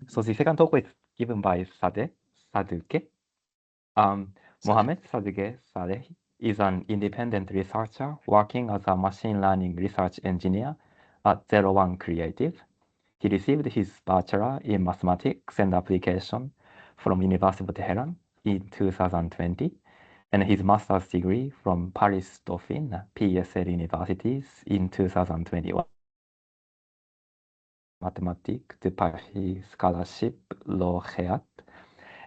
So the second talk is given by Sadegh. Mohammad Sadegh Salehi is an independent researcher working as a machine learning research engineer at 01 Creative. He received his bachelor in mathematics and application from University of Tehran in 2020 and his master's degree from Paris Dauphine PSL universities in 2021. Mathematics de Paris Scholarship Laureate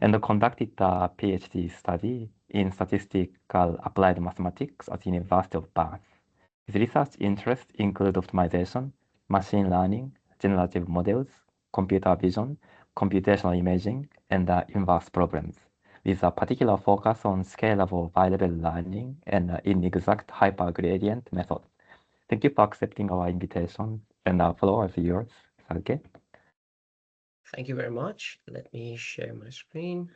and conducted a PhD study in statistical applied mathematics at the University of Bath. His research interests include optimization, machine learning, generative models, computer vision, computational imaging, and inverse problems, with a particular focus on scalable Bilevel learning and inexact hypergradient methods. Thank you for accepting our invitation, and the floor is yours, Sadegh. Thank you very much. Let me share my screen.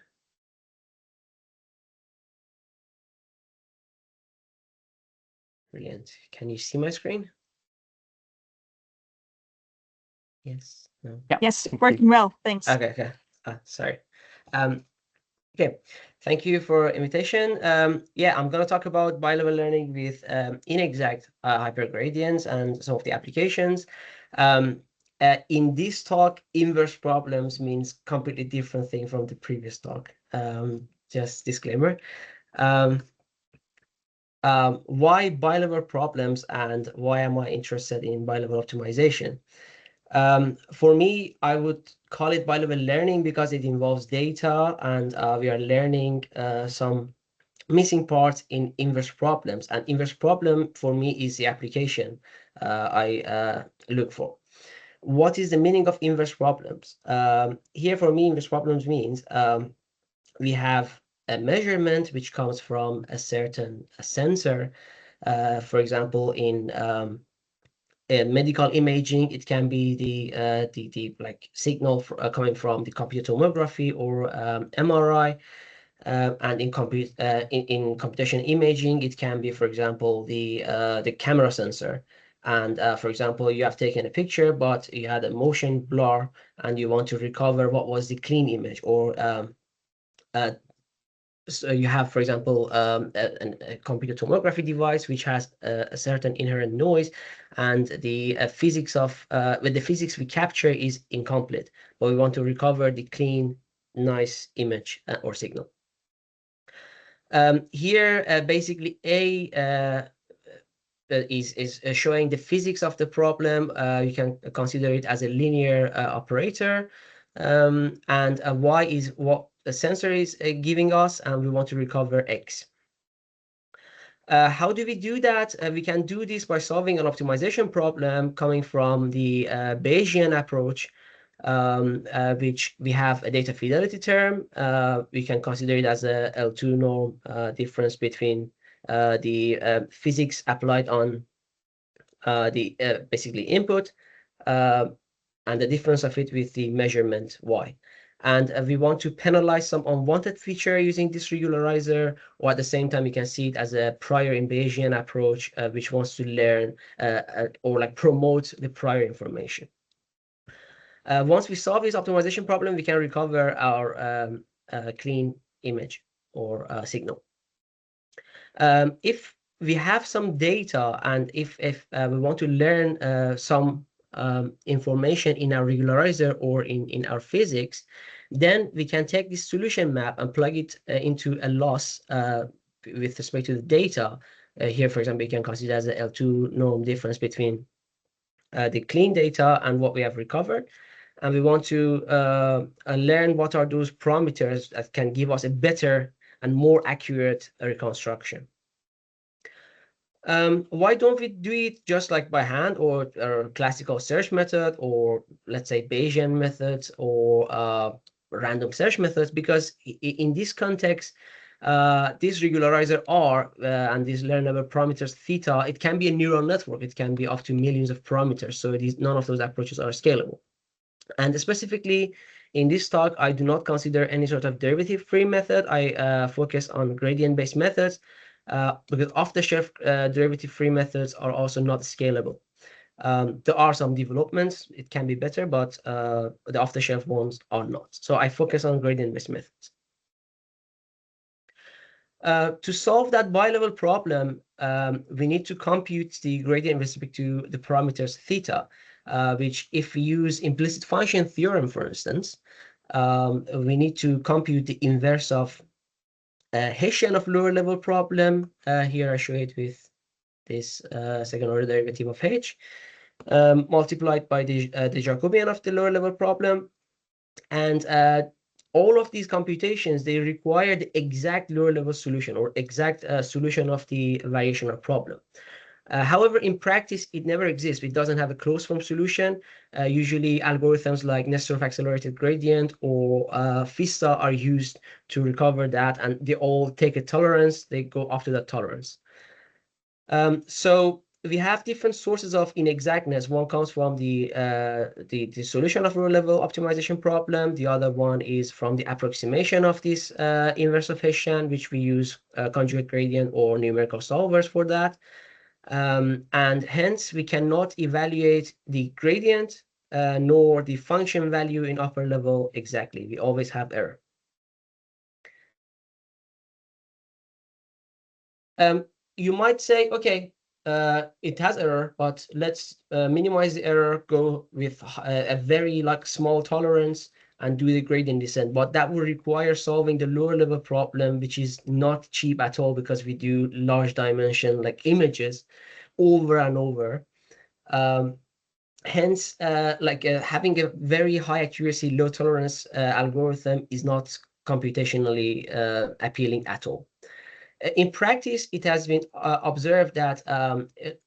Brilliant. Can you see my screen? Yes. No. Yeah, Yes, working well. Thanks. Okay. Sorry. Okay. Thank you for invitation. Yeah, I'm going to talk about bilevel learning with inexact hypergradients and some of the applications. In this talk, inverse problems means completely different thing from the previous talk. Just disclaimer. Why bilevel problems and why am I interested in bilevel optimization? For me, I would call it bilevel learning because it involves data and we are learning some missing parts in inverse problems. And inverse problem for me is the application I look for. What is the meaning of inverse problems? Here for me, inverse problems means we have a measurement which comes from a certain sensor. For example, in medical imaging, it can be the like signal coming from the computer tomography or MRI. And in computation imaging, it can be, for example, the camera sensor. And for example, you have taken a picture, but you had a motion blur, and you want to recover what was the clean image. Or so you have, for example, a computer tomography device which has a certain inherent noise, and the physics of with the physics we capture is incomplete, but we want to recover the clean, nice image or signal. Here, basically, is showing the physics of the problem. You can consider it as a linear operator, and y is what the sensor is giving us, and we want to recover x. How do we do that? We can do this by solving an optimization problem coming from the Bayesian approach, which we have a data fidelity term. We can consider it as a L2 norm difference between the physics applied on the basically input and the difference of it with the measurement y. And we want to penalize some unwanted feature using this regularizer, or at the same time, you can see it as a prior in Bayesian approach, which wants to learn or like promote the prior information. Once we solve this optimization problem, we can recover our clean image or signal. If we have some data and if we want to learn some information in our regularizer or in our physics, then we can take this solution map and plug it into a loss with respect to the data. Here, for example, you can consider as a L2 norm difference between the clean data and what we have recovered. And we want to learn what are those parameters that can give us a better and more accurate reconstruction. Why don't we do it just like by hand or classical search method, or let's say Bayesian methods or random search methods? Because in this context, this regularizer R and these learnable parameters theta, it can be a neural network. It can be up to millions of parameters. So none of those approaches are scalable. And specifically in this talk, I do not consider any sort of derivative-free method. I focus on gradient-based methods because off-the-shelf derivative-free methods are also not scalable. There are some developments, it can be better, but the off-the-shelf ones are not. So I focus on gradient-based methods. To solve that bilevel problem, we need to compute the gradient with respect to the parameters theta, which if we use implicit function theorem, for instance, we need to compute the inverse of Hessian of lower level problem. Here I show it with this second order derivative of H, multiplied by the Jacobian of the lower level problem. And all of these computations, they require the exact lower level solution or exact solution of the variational problem. However, in practice, it never exists. It doesn't have a closed form solution. Usually Algorithms like Nesterov accelerated gradient or FISTA are used to recover that, and they all take a tolerance. They go after that tolerance. So we have different sources of inexactness. One comes from the solution of lower level optimization problem. The other one is from the approximation of this inverse of Hessian, which we use conjugate gradient or numerical solvers for that. And hence we cannot evaluate the gradient nor the function value in upper level exactly. We always have error. You might say, okay, it has error, but let's minimize the error, go with a very small tolerance and do the gradient descent. But that will require solving the lower level problem, which is not cheap at all because we do large dimension images over and over. Hence, having a very high accuracy, low tolerance algorithm is not computationally appealing at all. In practice, it has been observed that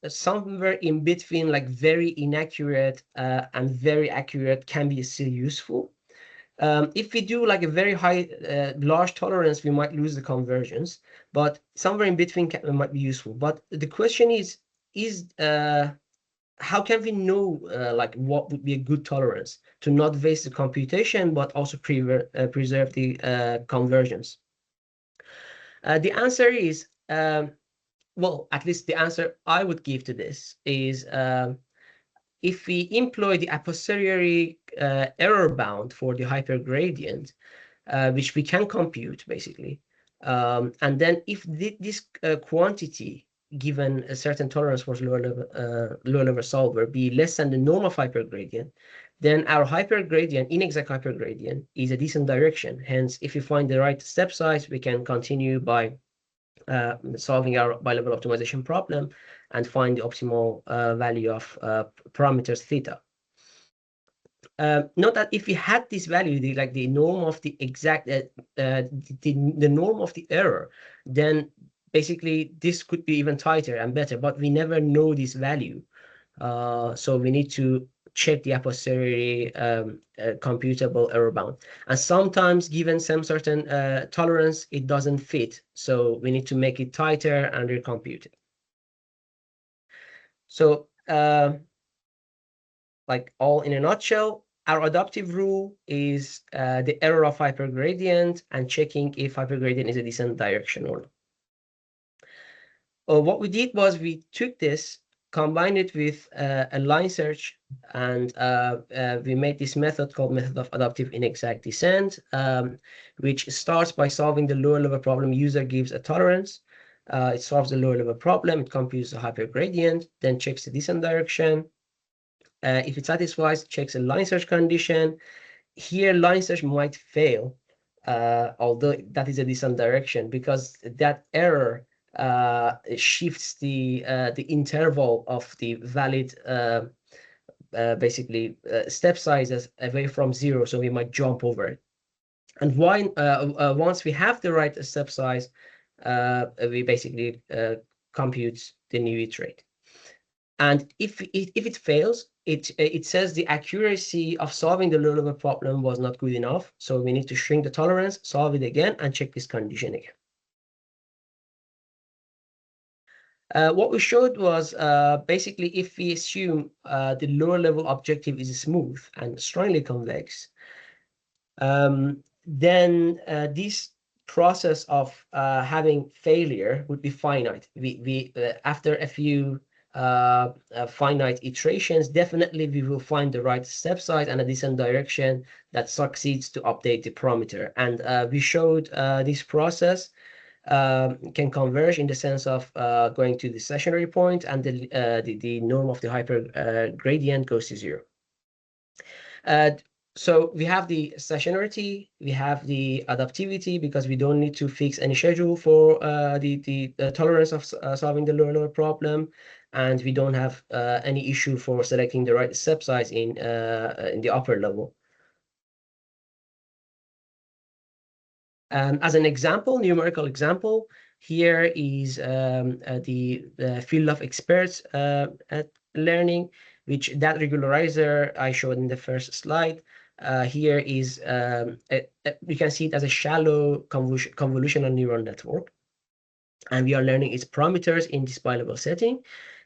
somewhere in between very inaccurate and very accurate can be still useful. If we do a very high, large tolerance, we might lose the convergence, but somewhere in between might be useful. But the question is how can we know what would be a good tolerance to not waste the computation, but also preserve the convergence? The answer is, well, at least the answer I would give to this is if we employ the a posteriori error bound for the hypergradient, which we can compute basically, and then if this quantity given a certain tolerance for lower level solver be less than the norm of hypergradient, then our hypergradient, inexact hypergradient, is a decent direction. Hence, if we find the right step size, we can continue by solving our bilevel optimization problem and find the optimal value of parameters theta. Note that if we had this value, the norm of the exact, the norm of the error, then basically this could be even tighter and better, but we never know this value. So we need to check the a posteriori computable error bound. And sometimes given some certain tolerance, it doesn't fit. So we need to make it tighter and recompute it. So all in a nutshell, our adaptive rule is the error of hypergradient and checking if hypergradient is a decent direction or not. What we did was we took this, combined it with a line search, and we made this method called method of adaptive inexact descent, which starts by solving the lower level problem. User gives a tolerance. It solves the lower level problem. It computes the hypergradient, then checks the descent direction. If it satisfies, checks a line search condition. Here, line search might fail, although that is a descent direction, because that error shifts the interval of the valid step sizes away from 0, so we might jump over it. And once we have the right step size, we basically compute the new iterate. And if it fails, it says the accuracy of solving the low level problem was not good enough, so we need to shrink the tolerance, solve it again, and check this condition again. What we showed was basically if we assume the lower level objective is smooth and strongly convex, then this process of having failure would be finite. We after a few finite iterations, definitely we will find the right step size and a decent direction that succeeds to update the parameter. And we showed this process can converge in the sense of going to the stationary point, and the norm of the hypergradient goes to 0. So we have the stationarity, we have the adaptivity, because we don't need to fix any schedule for the tolerance of solving the lower problem, and we don't have any issue for selecting the right step size in the upper level. As an example, numerical example, here is the field of experts at learning, which that regularizer I showed in the first slide. Here is, you can see it as a shallow convolutional neural network, and we are learning its parameters in this Bilevel setting.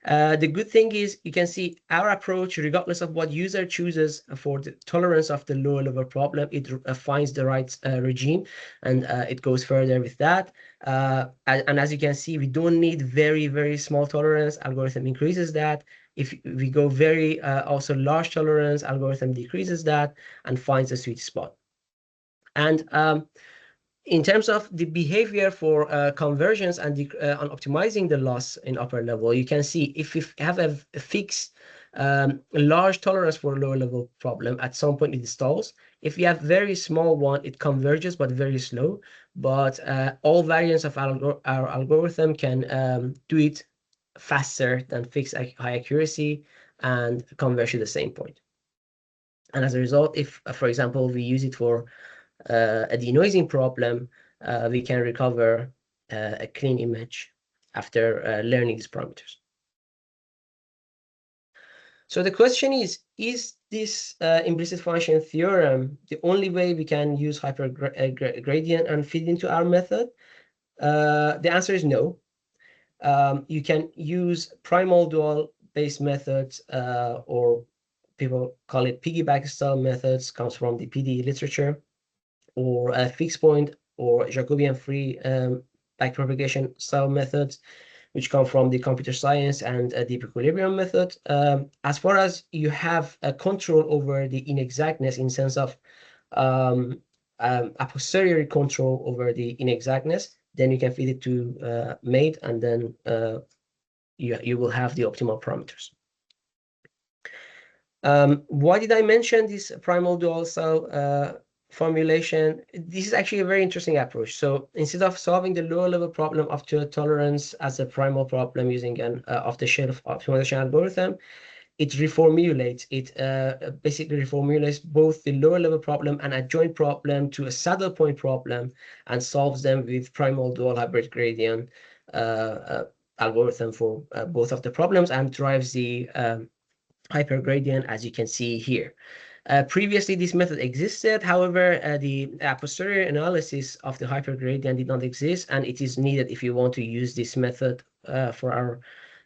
The good thing is you can see our approach, regardless of what user chooses for the tolerance of the lower level problem, it finds the right regime, and it goes further with that. And as you can see, we don't need very, very small tolerance. Algorithm increases that. If we go very also large tolerance, algorithm decreases that and finds a sweet spot. And in terms of the behavior for convergence and on optimizing the loss in upper level, you can see if we have a fixed large tolerance for a lower level problem, at some point it stalls. If we have very small one, it converges, but very slow. But all variants of our algorithm can do it faster than fixed high accuracy and converge to the same point. And as a result, if, for example, we use it for a denoising problem, we can recover a clean image after learning these parameters. So the question is this implicit function theorem the only way we can use hypergradient and fit into our method? The answer is no. You can use primal-dual-based methods, or people call it piggyback style methods, comes from the PD literature, or a fixed point or Jacobian free backpropagation style methods, which come from the computer science and deep equilibrium method. As far as you have a control over the inexactness in sense of a posteriori control over the inexactness, then you can feed it to mate, and then you will have the optimal parameters. Why did I mention this primal-dual-style formulation? This is actually a very interesting approach. So instead of solving the lower level problem of tolerance as a primal problem using an off-the-shelf optimization algorithm, it reformulates. It basically reformulates both the lower level problem and a joint problem to a saddle point problem, and solves them with primal dual hybrid gradient algorithm for both of the problems, and drives the hypergradient, as you can see here. Previously, this method existed. However, the a posteriori analysis of the hypergradient did not exist, and it is needed if you want to use this method for our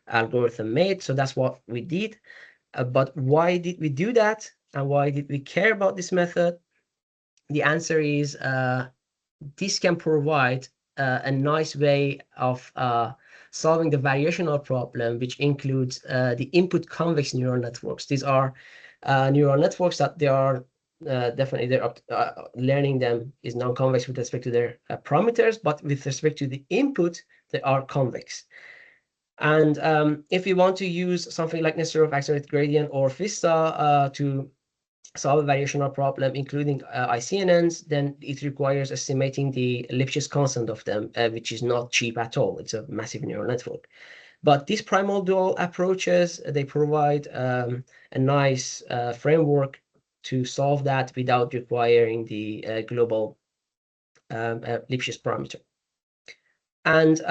algorithm mate. So that's what we did. But why did we do that? And why did we care about this method? The answer is this can provide a nice way of solving the variational problem, which includes the input convex neural networks. These are neural networks that they are definitely learning them is non-convex with respect to their parameters, but with respect to the input, they are convex. And if you want to use something like necessary of accelerated gradient or FISTA to solve a variational problem, including ICNNs, then it requires estimating the Lipschitz constant of them, which is not cheap at all. It's a massive neural network. But these primal dual approaches, they provide a nice framework to solve that without requiring the global Lipschitz parameter. And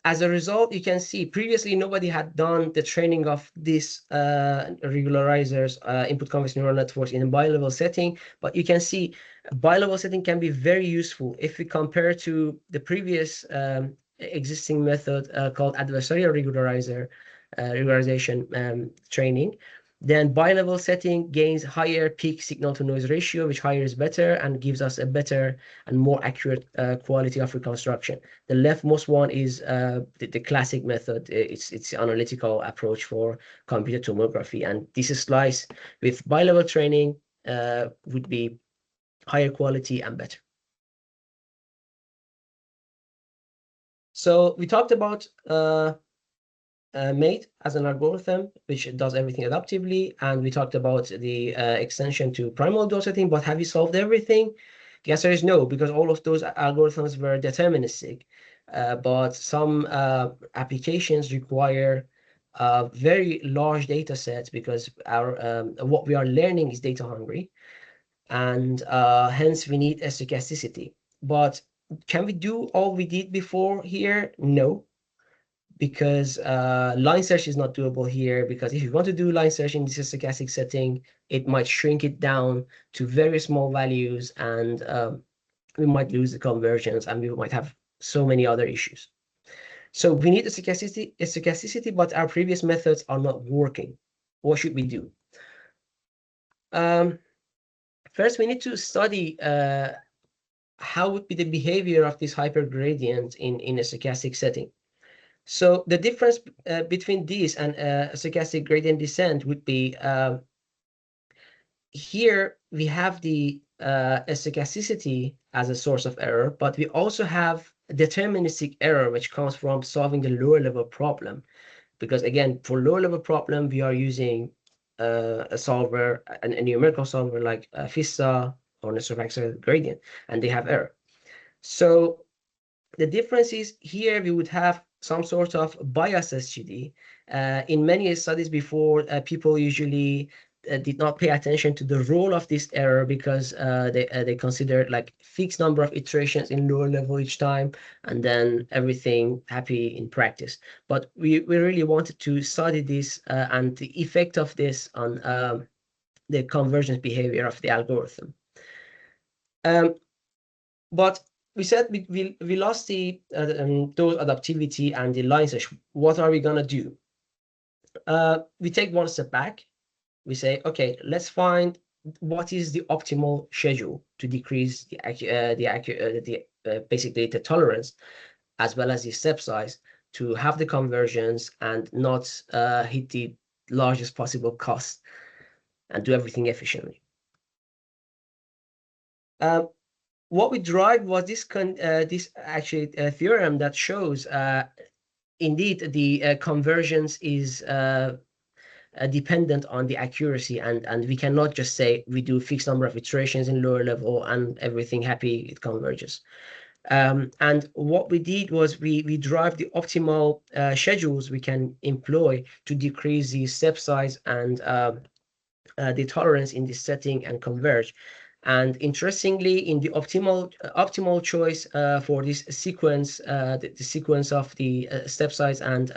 as a result, you can see previously nobody had done the training of these regularizers, input convex neural networks in a bi-level setting. But you can see bi-level setting can be very useful if we compare to the previous existing method called adversarial regularization training. Then bilevel setting gains higher peak signal to noise ratio, which higher is better and gives us a better and more accurate quality of reconstruction. The leftmost one is the classic method. It's analytical approach for computer tomography. And this slice with bilevel training would be higher quality and better. So we talked about mate as an algorithm, which does everything adaptively. And we talked about the extension to primal-dual setting, but have you solved everything? The answer is no, because all of those algorithms were deterministic. But some applications require very large data sets because what we are learning is data hungry. And hence we need a stochasticity. But can we do all we did before here? No, because line search is not doable here, because if you want to do line search in this stochastic setting, it might shrink it down to very small values, and we might lose the convergence, and we might have so many other issues. So we need a stochasticity, but our previous methods are not working. What should we do? First, we need to study how would be the behavior of this hypergradient in a stochastic setting. So the difference between this and a stochastic gradient descent would be here we have the stochasticity as a source of error, but we also have deterministic error, which comes from solving the lower level problem. Because again, for lower level problem, we are using a solver, a numerical solver like FISA or Nestor gradient, and they have error. So the difference is here we would have some sort of bias SGD. In many studies before, people usually did not pay attention to the role of this error because they considered like fixed number of iterations in lower level each time, and then everything happy in practice. But we really wanted to study this and the effect of this on the convergence behavior of the algorithm. But we said we lost the those adaptivity and the line search. What are we gonna do? We take one step back. We say, okay, let's find what is the optimal schedule to decrease basically the tolerance as well as the step size to have the conversions and not hit the largest possible cost and do everything efficiently. What we derived was this actually theorem that shows indeed the convergence is dependent on the accuracy, and we cannot just say we do fixed number of iterations in lower level and everything happy, it converges. And what we did was we derived the optimal schedules we can employ to decrease the step size and the tolerance in this setting and converge. And interestingly, in the optimal choice for this sequence, the sequence of the step size and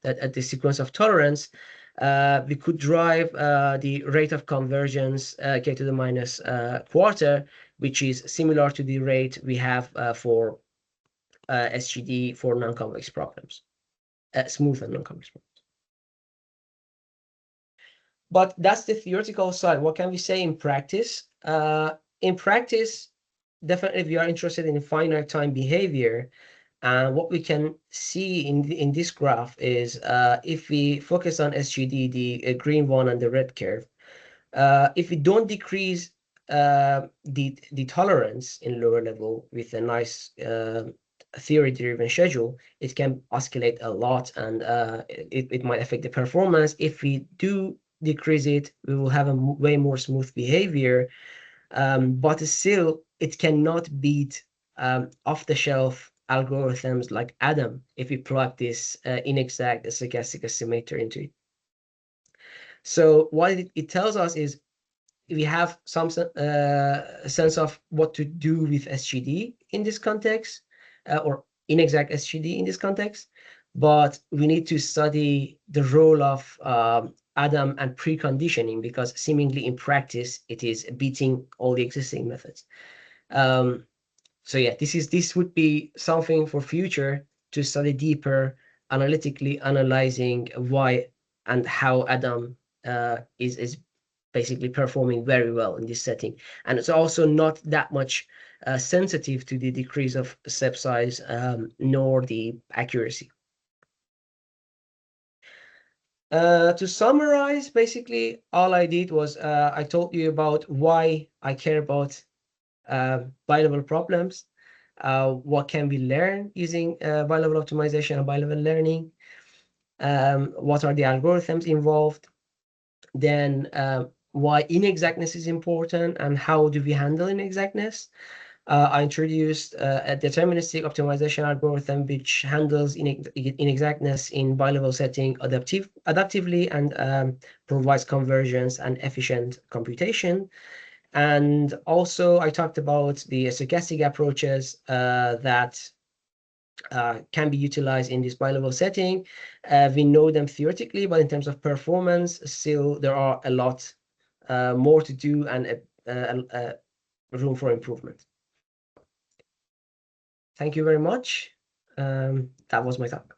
the sequence of tolerance, we could drive the rate of convergence k to the minus quarter, which is similar to the rate we have for SGD for non-convex problems, smooth and non-convex problems. But that's the theoretical side. What can we say in practice? In practice, definitely we are interested in finite time behavior. And what we can see in this graph is if we focus on SGD, the green one and the red curve, if we don't decrease the tolerance in lower level with a nice theory-driven schedule, it can oscillate a lot, and it might affect the performance. If we do decrease it, we will have a way more smooth behavior, but still it cannot beat off-the-shelf algorithms like Adam if we plug this inexact stochastic estimator into it. So what it tells us is we have some sense of what to do with SGD in this context, or inexact SGD in this context, but we need to study the role of Adam and preconditioning, because seemingly in practice it is beating all the existing methods. So yeah, this would be something for future to study deeper, analytically analyzing why and how Adam is basically performing very well in this setting. And it's also not that much sensitive to the decrease of step size nor the accuracy. To summarize, basically, all I did was I told you about why I care about bilevel problems, what can we learn using bilevel optimization and bilevel learning, what are the algorithms involved, then why inexactness is important and how do we handle inexactness. I introduced a deterministic optimization algorithm which handles inexactness in bilevel setting adaptively and provides convergence and efficient computation. And also I talked about the stochastic approaches that can be utilized in this bilevel setting. We know them theoretically, but in terms of performance, still there are a lot more to do and room for improvement. Thank you very much. That was my talk.